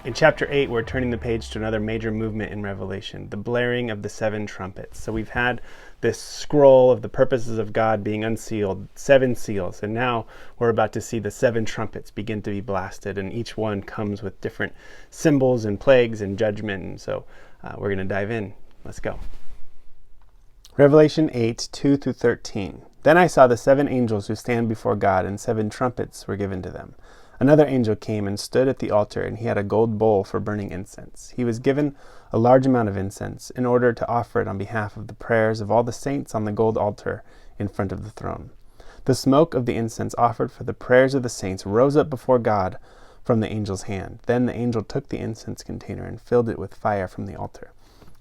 In chapter 8, we're turning the page to another major movement in Revelation, the blaring of the 7 trumpets. So we've had this scroll of the purposes of God being unsealed, 7 seals, and now we're about to see the 7 trumpets begin to be blasted, and each one comes with different symbols and plagues and judgment, and so we're going to dive in. Let's go. Revelation 8, 2 through 13. Then I saw the 7 angels who stand before God, and 7 trumpets were given to them. Another angel came and stood at the altar, and he had a gold bowl for burning incense. He was given a large amount of incense in order to offer it on behalf of the prayers of all the saints on the gold altar in front of the throne. The smoke of the incense offered for the prayers of the saints rose up before God from the angel's hand. Then the angel took the incense container and filled it with fire from the altar.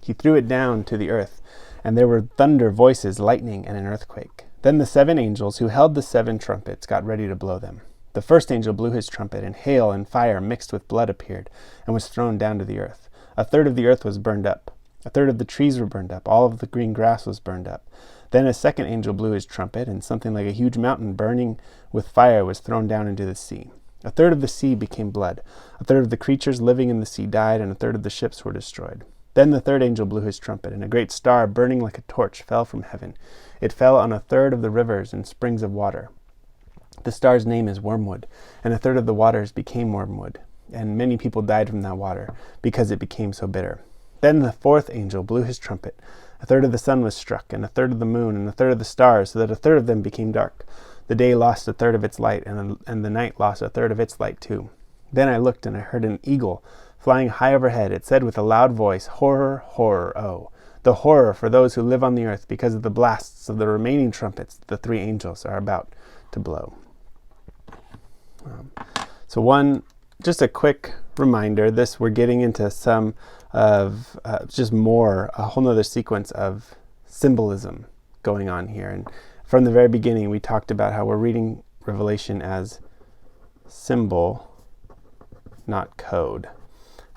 He threw it down to the earth, and there were thunder, voices, lightning, and an earthquake. Then the 7 angels who held the 7 trumpets got ready to blow them. The first angel blew his trumpet, and hail and fire mixed with blood appeared, and was thrown down to the earth. A third of the earth was burned up. A third of the trees were burned up. All of the green grass was burned up. Then a second angel blew his trumpet, and something like a huge mountain burning with fire was thrown down into the sea. A third of the sea became blood. A third of the creatures living in the sea died, and a third of the ships were destroyed. Then the third angel blew his trumpet, and a great star, burning like a torch, fell from heaven. It fell on a third of the rivers and springs of water. The star's name is Wormwood, and a third of the waters became wormwood, and many people died from that water, because it became so bitter. Then the fourth angel blew his trumpet. A third of the sun was struck, and a third of the moon, and a third of the stars, so that a third of them became dark. The day lost a third of its light, and the night lost a third of its light too. Then I looked, and I heard an eagle flying high overhead. It said with a loud voice, "Horror, horror, oh! The horror for those who live on the earth, because of the blasts of the remaining trumpets the 3 angels are about to blow." Just a quick reminder, we're getting into some of a whole nother sequence of symbolism going on here. And from the very beginning, we talked about how we're reading Revelation as symbol, not code.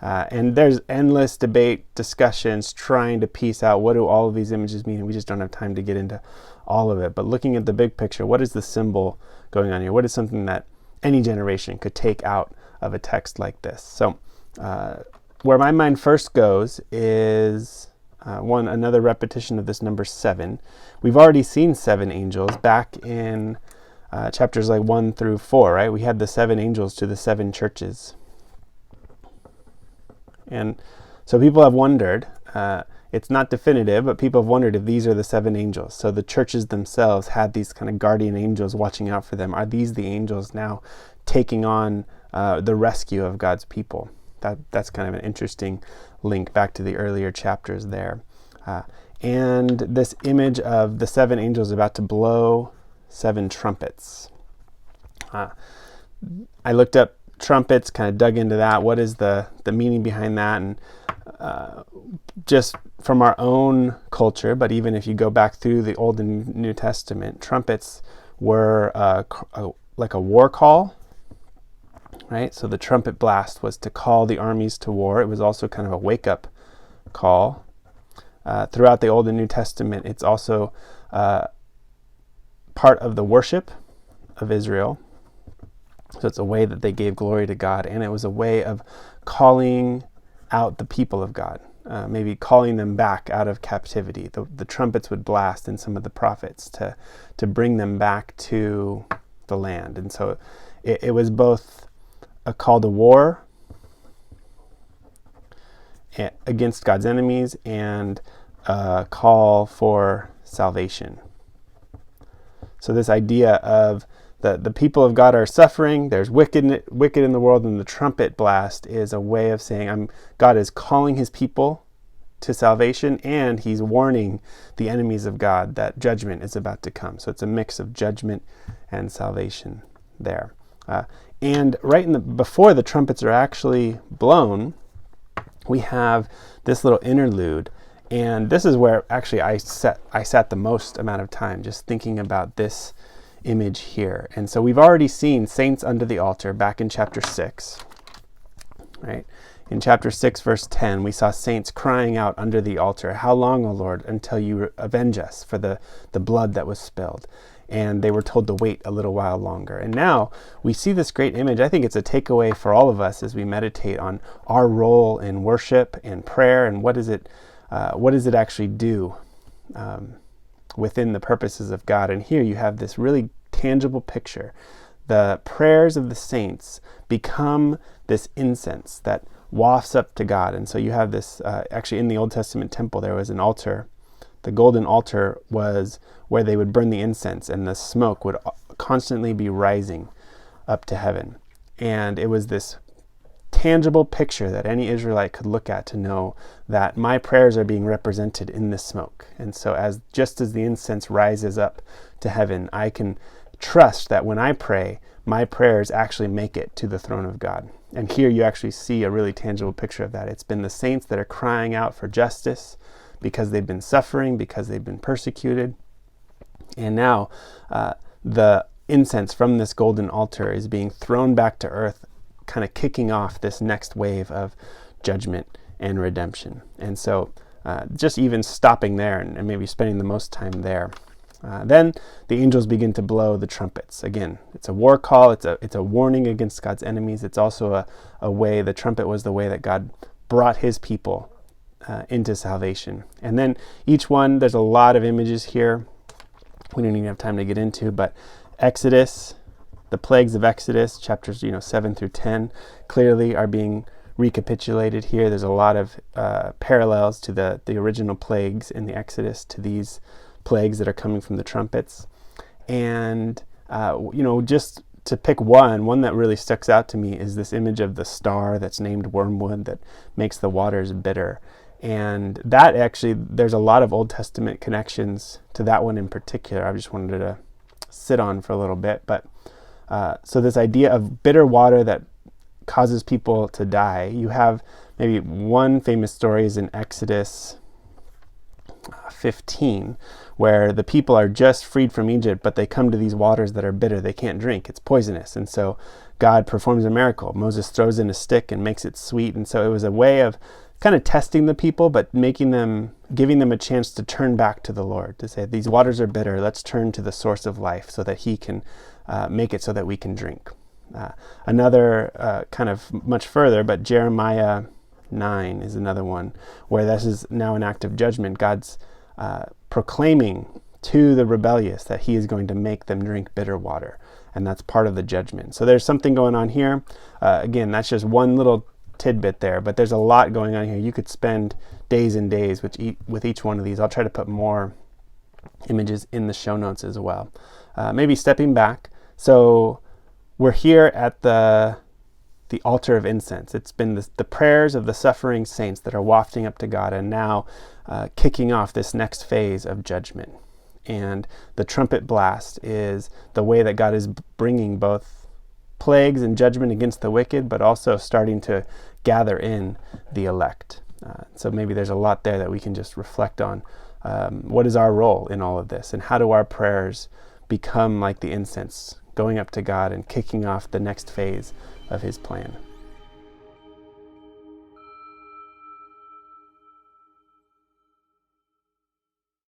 And there's endless debate, discussions, trying to piece out what do all of these images mean. We just don't have time to get into all of it. But looking at the big picture, what is the symbol going on here? What is something that any generation could take out of a text like this? So where my mind first goes is another repetition of this number 7. We've already seen 7 angels back in chapters like 1 through 4, right? We had the 7 angels to the 7 churches. And so people have wondered, it's not definitive, but people have wondered if these are the 7 angels. So the churches themselves had these kind of guardian angels watching out for them. Are these the angels now taking on the rescue of God's people? That's kind of an interesting link back to the earlier chapters there. And this image of the 7 angels about to blow 7 trumpets. I looked up trumpets, kind of dug into that. What is the meaning behind that? And just from our own culture, but even if you go back through the Old and New Testament, trumpets were like a war call, right? So the trumpet blast was to call the armies to war. It was also kind of a wake-up call. Throughout the Old and New Testament, it's also part of the worship of Israel. So it's a way that they gave glory to God, and it was a way of calling out the people of God, maybe calling them back out of captivity. The trumpets would blast in some of the prophets to bring them back to the land. And so it was both a call to war against God's enemies and a call for salvation. So this idea of the people of God are suffering, there's wicked in the world, and the trumpet blast is a way of saying God is calling his people to salvation, and he's warning the enemies of God that judgment is about to come. So it's a mix of judgment and salvation there. And right before the trumpets are actually blown, we have this little interlude. And this is where actually I sat the most amount of time just thinking about this image here. And so we've already seen saints under the altar back in chapter 6, right? In chapter 6, verse 10, we saw saints crying out under the altar, "How long, O Lord, until you avenge us for the blood that was spilled?" and they were told to wait a little while longer. And now we see this great image. I think it's a takeaway for all of us as we meditate on our role in worship and prayer, and what does it actually do within the purposes of God. And here you have this really tangible picture. The prayers of the saints become this incense that wafts up to God. And so you have this, actually in the Old Testament temple, there was an altar. The golden altar was where they would burn the incense, and the smoke would constantly be rising up to heaven. And it was this tangible picture that any Israelite could look at to know that my prayers are being represented in this smoke. And so just as the incense rises up to heaven, I can trust that when I pray, my prayers actually make it to the throne of God. And here you actually see a really tangible picture of that. It's been the saints that are crying out for justice because they've been suffering, because they've been persecuted. And now the incense from this golden altar is being thrown back to earth, kind of kicking off this next wave of judgment and redemption. And so just even stopping there and maybe spending the most time there. Then the angels begin to blow the trumpets. Again, it's a war call. It's a warning against God's enemies. It's also a way, the trumpet was the way that God brought his people into salvation. And then each one, there's a lot of images here we don't even have time to get into, but Exodus, the plagues of Exodus, chapters 7 through 10, clearly are being recapitulated here. There's a lot of parallels to the original plagues in the Exodus to these plagues that are coming from the trumpets. And just to pick one that really sticks out to me is this image of the star that's named wormwood that makes the waters bitter. And that actually, there's a lot of Old Testament connections to that one in particular. I just wanted to sit on for a little bit. But so this idea of bitter water that causes people to die, you have maybe one famous story is in Exodus 15, where the people are just freed from Egypt, but they come to these waters that are bitter. They can't drink. It's poisonous. And so God performs a miracle. Moses throws in a stick and makes it sweet. And so it was a way of kind of testing the people, but giving them a chance to turn back to the Lord, to say, these waters are bitter. Let's turn to the source of life so that he can make it so that we can drink. Another kind of much further, but Jeremiah 9 is another one where this is now an act of judgment. God's proclaiming to the rebellious that he is going to make them drink bitter water, and that's part of the judgment. So there's something going on here. Again, that's just one little tidbit there, but there's a lot going on here. You could spend days and days with each one of these. I'll try to put more images in the show notes as well. Maybe stepping back. So we're here at the altar of incense. It's been the prayers of the suffering saints that are wafting up to God, and now kicking off this next phase of judgment. And the trumpet blast is the way that God is bringing both plagues and judgment against the wicked, but also starting to gather in the elect. So maybe there's a lot there that we can just reflect on. What is our role in all of this, and how do our prayers become like the incense going up to God and kicking off the next phase of his plan?